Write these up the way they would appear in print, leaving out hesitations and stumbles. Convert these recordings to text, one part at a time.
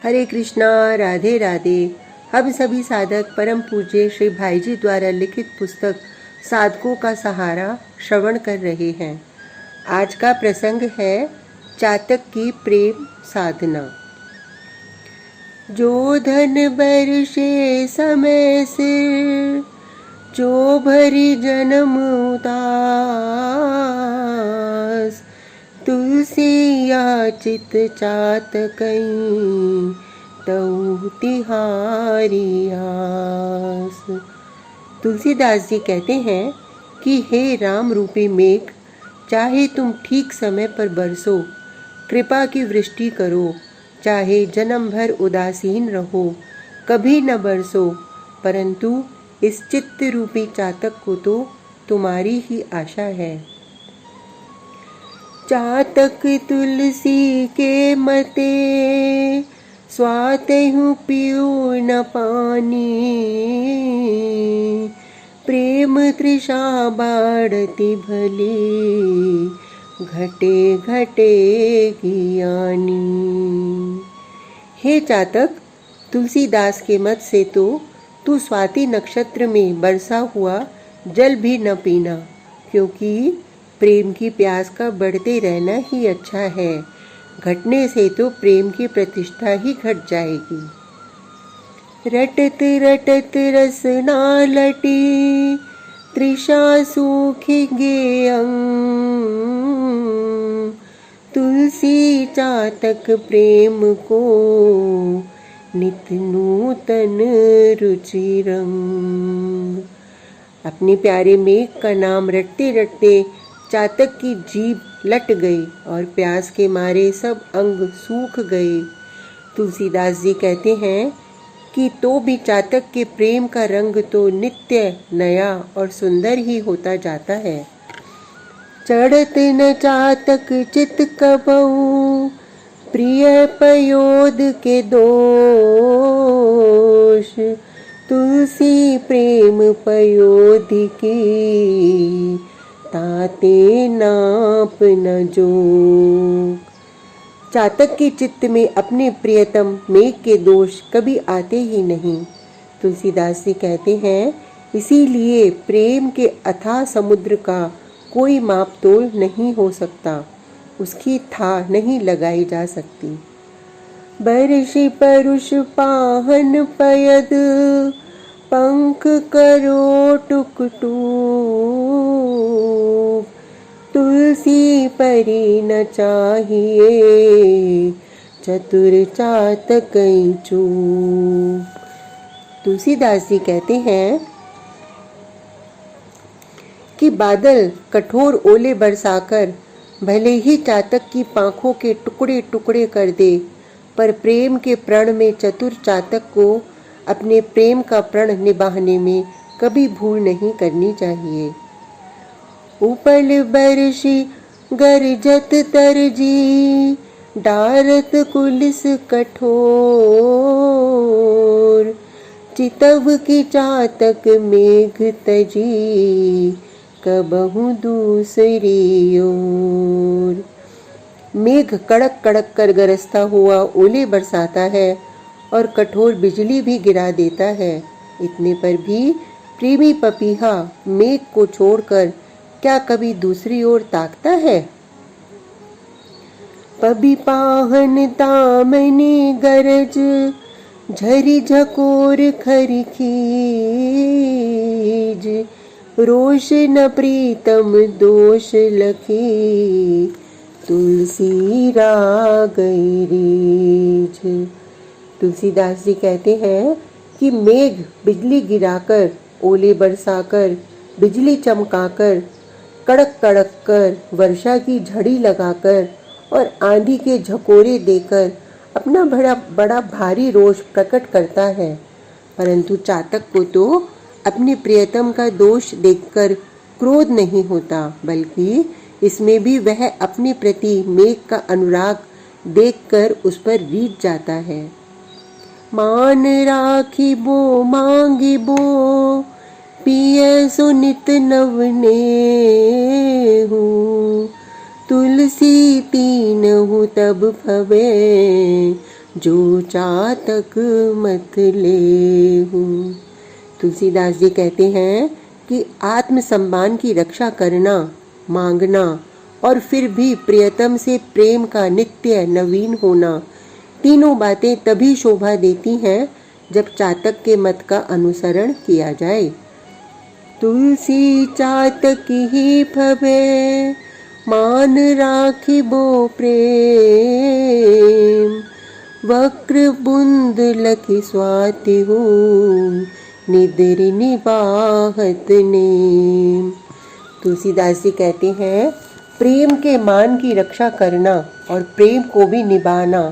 हरे कृष्णा, राधे राधे। हम सभी साधक परम पूज्य श्री भाई जी द्वारा लिखित पुस्तक साधकों का सहारा श्रवण कर रहे हैं। आज का प्रसंग है चातक की प्रेम साधना। जो धन बरसे समय सिर, जो भरी जन्म उदास, तुलसी याचित चातकई तऊ तिहारी आस। तुलसीदास जी कहते हैं कि हे राम रूपी मेघ, चाहे तुम ठीक समय पर बरसो, कृपा की वृष्टि करो, चाहे जन्म भर उदासीन रहो, कभी न बरसो, परंतु इस चित्त रूपी चातक को तो तुम्हारी ही आशा है। चातक तुलसी के मते, स्वातहु पियो न पानी, प्रेम तृषा बाढ़ती भली, घटे घटे ज्ञानी। हे चातक, तुलसीदास के मत से तो तू स्वाति नक्षत्र में बरसा हुआ जल भी न पीना, क्योंकि प्रेम की प्यास का बढ़ते रहना ही अच्छा है। घटने से तो प्रेम की प्रतिष्ठा ही घट जाएगी। रटत रटत रसना लटी, तृषा सूखेंगे अंग, तुलसी चातक प्रेम को नित नूतन रुचि रंग। अपने प्यारे मेघ का नाम रटते रटते चातक की जीभ लट गई और प्यास के मारे सब अंग सूख गए। तुलसीदास जी कहते हैं कि तो भी चातक के प्रेम का रंग तो नित्य नया और सुंदर ही होता जाता है। चढ़त न चातक चित कबहु, प्रिय पयोद के दोष, तुलसी प्रेम पयोधि की, ताते नाप न जो। चातक के चित्त में अपने प्रियतम मेघ के दोष कभी आते ही नहीं। तुलसीदास जी कहते हैं, इसीलिए प्रेम के अथाह समुद्र का कोई माप तोल नहीं हो सकता, उसकी था नहीं लगाई जा सकती। बरषि परुष पाहन पयद, पंख करो टुक टूक, तुलसी परी न चाहिए, चतुर चातकई चूक। तुलसीदास जी कहते हैं कि बादल कठोर ओले बरसाकर भले ही चातक की पांखों के टुकड़े टुकड़े कर दे, पर प्रेम के प्रण में चतुर चातक को अपने प्रेम का प्रण निभाने में कभी भूल नहीं करनी चाहिए। उपल बरषि गरजत तरजी, डारत कुलिस कठोर, चितव की चातक मेघ तजी, कबहु दूसरी ओर। मेघ कड़क कड़क कर गरजता हुआ ओले बरसाता है और कठोर बिजली भी गिरा देता है। इतने पर भी प्रेमी पपीहा मेघ को छोड़कर क्या कभी दूसरी ओर ताकता है? पबी पाहन तामनी गरज, झरी झकोर खरी खीज, रोष न प्रीतम दोष लखी, तुलसी रागई रीझ। तुलसीदास जी कहते हैं कि मेघ बिजली गिराकर, ओले बरसाकर, बिजली चमकाकर, कड़क कड़क कर, वर्षा की झड़ी लगाकर और आंधी के झकोरे देकर अपना बड़ा भारी रोष प्रकट करता है, परंतु चातक को तो अपने प्रियतम का दोष देखकर क्रोध नहीं होता, बल्कि इसमें भी वह अपने प्रति मेघ का अनुराग देखकर उस पर रीझ जाता है। मान राखी बो मांगी बो, पिय सुनित नवने हूँ, तुलसी तीन हूँ तब भवे, जो चातक मत लेहु। तुलसीदास जी कहते हैं कि आत्म सम्मान की रक्षा करना, मांगना और फिर भी प्रियतम से प्रेम का नित्य नवीन होना, तीनों बातें तभी शोभा देती हैं जब चातक के मत का अनुसरण किया जाए। तुलसी चातक ही फबे मान राखिबो प्रेम, वक्र बुंद लखि स्वाति हो निद्र निबाहत नेम। तुलसीदास जी कहते हैं प्रेम के मान की रक्षा करना और प्रेम को भी निभाना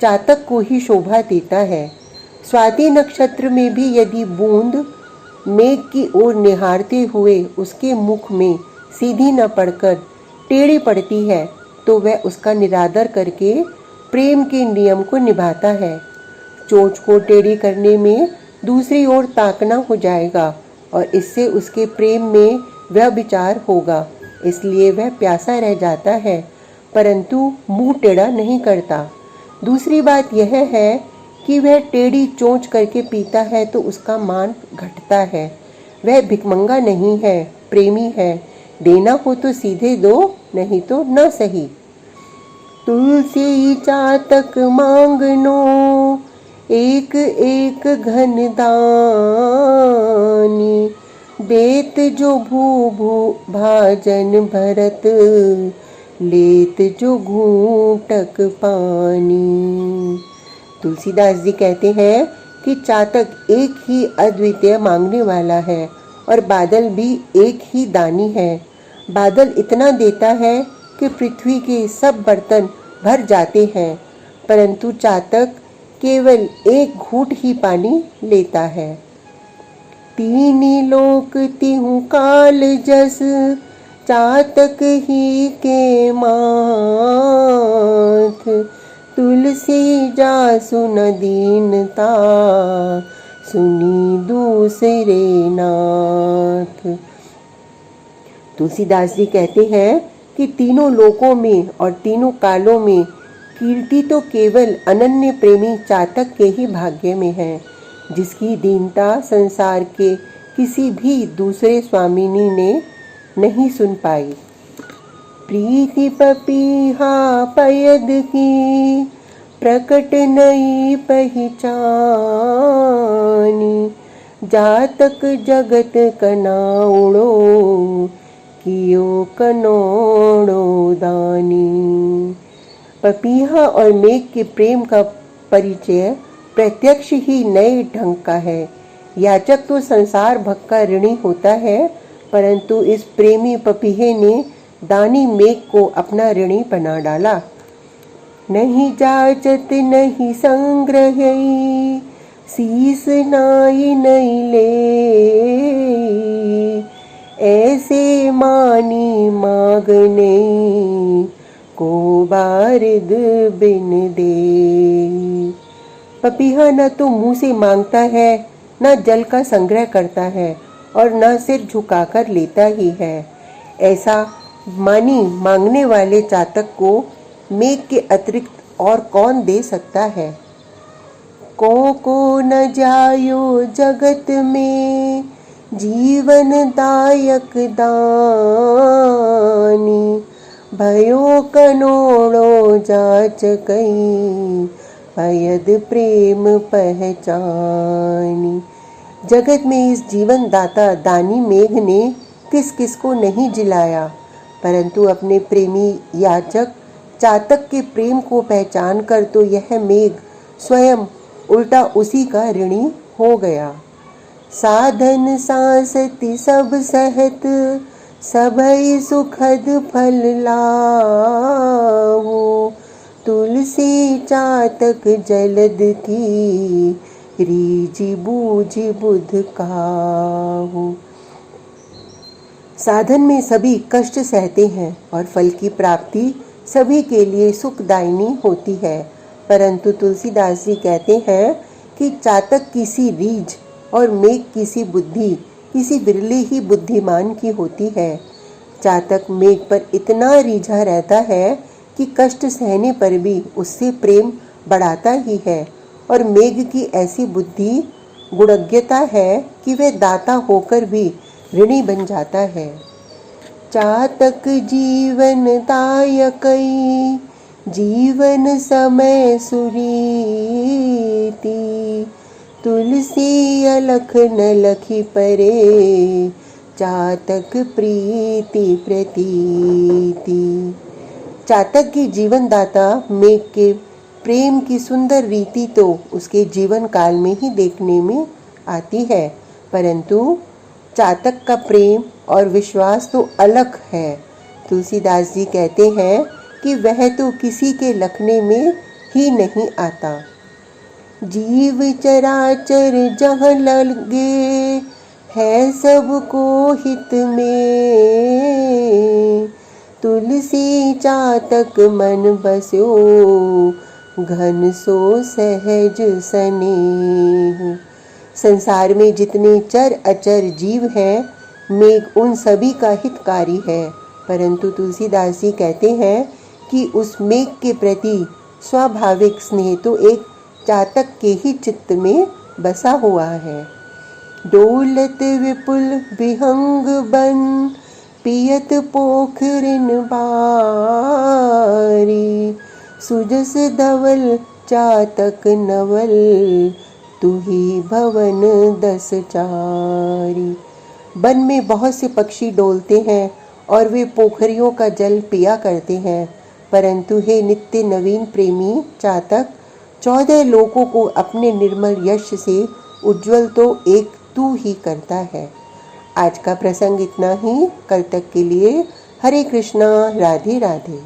चातक को ही शोभा देता है। स्वाति नक्षत्र में भी यदि बूंद मेघ की ओर निहारते हुए उसके मुख में सीधी न पड़कर टेढ़ी पड़ती है तो वह उसका निरादर करके प्रेम के नियम को निभाता है। चोंच को टेढ़ी करने में दूसरी ओर ताकना हो जाएगा और इससे उसके प्रेम में व्यभिचार होगा, इसलिए वह प्यासा रह जाता है परंतु मुंह टेढ़ा नहीं करता। दूसरी बात यह है कि वह टेढ़ी चोंच करके पीता है तो उसका मान घटता है। वह भिखमंगा नहीं है, प्रेमी है। देना हो तो सीधे दो, नहीं तो न सही। तुलसी चातक मांगनो एक एक घन दानी, देत जो भू भू भाजन भरत, लेत जो घूंटक पानी। तुलसीदास जी कहते हैं कि चातक एक ही अद्वितीय मांगने वाला है और बादल भी एक ही दानी है। बादल इतना देता है कि पृथ्वी के सब बर्तन भर जाते हैं, परंतु चातक केवल एक घूंट ही पानी लेता है। तीनी लोक तिहु काल जस, चातक ही के माथ, तुलसी जासु न दीनता, सुनी दूसरे नाथ। तुलसीदास जी कहते हैं कि तीनों लोकों में और तीनों कालों में कीर्ति तो केवल अनन्य प्रेमी चातक के ही भाग्य में है, जिसकी दीनता संसार के किसी भी दूसरे स्वामिनी ने नहीं सुन पाई। प्रीति पपीहा पयद की, प्रकट नई पहचानी, जातक जगत कनाउड़ो, कियो कनोड़ो दानी। पपीहा और मेघ के प्रेम का परिचय प्रत्यक्ष ही नए ढंग का है। याचक तो संसार भक्त का ऋणी होता है, परंतु इस प्रेमी पपीहे ने दानी मेघ को अपना ऋणी बना डाला। नहीं जाचत नहीं संग्रही, शीस नाई नहीं ले, ऐसे मानी मांगने, को बारिद बिन दे। पपीहा न तो मुंह से मांगता है, न जल का संग्रह करता है और न सिर झुकाकर लेता ही है। ऐसा मानी मांगने वाले चातक को मेघ के अतिरिक्त और कौन दे सकता है। को न जायो जगत में, जीवन दायक दानी, भयो कनोड़ो जाचकई, पयद प्रेम पहचानी। जगत में इस जीवन दाता दानी मेघ ने किस किस को नहीं जिलाया, परंतु अपने प्रेमी याचक चातक के प्रेम को पहचान कर तो यह मेघ स्वयं उल्टा उसी का ऋणी हो गया। साधन सांसति सब सहत, सबई सुखद फल लावो, तुलसी चातक जलद की, रीझि बूझि बुध काहू। साधन में सभी कष्ट सहते हैं और फल की प्राप्ति सभी के लिए सुखदायिनी होती है, परंतु तुलसीदास जी कहते हैं कि चातक किसी रीझ और मेघ किसी बुद्धि, किसी बिरले ही बुद्धिमान की होती है। चातक मेघ पर इतना रीझा रहता है कि कष्ट सहने पर भी उससे प्रेम बढ़ाता ही है और मेघ की ऐसी बुद्धि गुणज्ञता है कि वह दाता होकर भी ऋणी बन जाता है। चातक जीवन दायकई जीवन समय सुरीति तुलसी अलख न लखी परे चातक प्रीति प्रतीति। चातक की जीवन दाता मेघ के प्रेम की सुंदर रीति तो उसके जीवन काल में ही देखने में आती है, परंतु चातक का प्रेम और विश्वास तो अलग है। तुलसीदास जी कहते हैं कि वह तो किसी के लखने में ही नहीं आता। जीव चराचर जहाँ लगे है सबको हित में तुलसी चातक मन बस्यो घन सो सहज स्नेह। संसार में जितने चर अचर जीव हैं, मेघ उन सभी का हितकारी है, परंतु तुलसीदास जी कहते हैं कि उस मेघ के प्रति स्वाभाविक स्नेह तो एक चातक के ही चित्त में बसा हुआ है। डोलत विपुल विहंग बन पियत पोखरिन बारी सुजस धवल चातक नवल तुही भवन 10 चारी। वन में बहुत से पक्षी डोलते हैं और वे पोखरियों का जल पिया करते हैं, परंतु हे नित्य नवीन प्रेमी चातक, 14 लोकों को अपने निर्मल यश से उज्जवल तो एक तू ही करता है। आज का प्रसंग इतना ही। कल तक के लिए हरे कृष्णा, राधे राधे।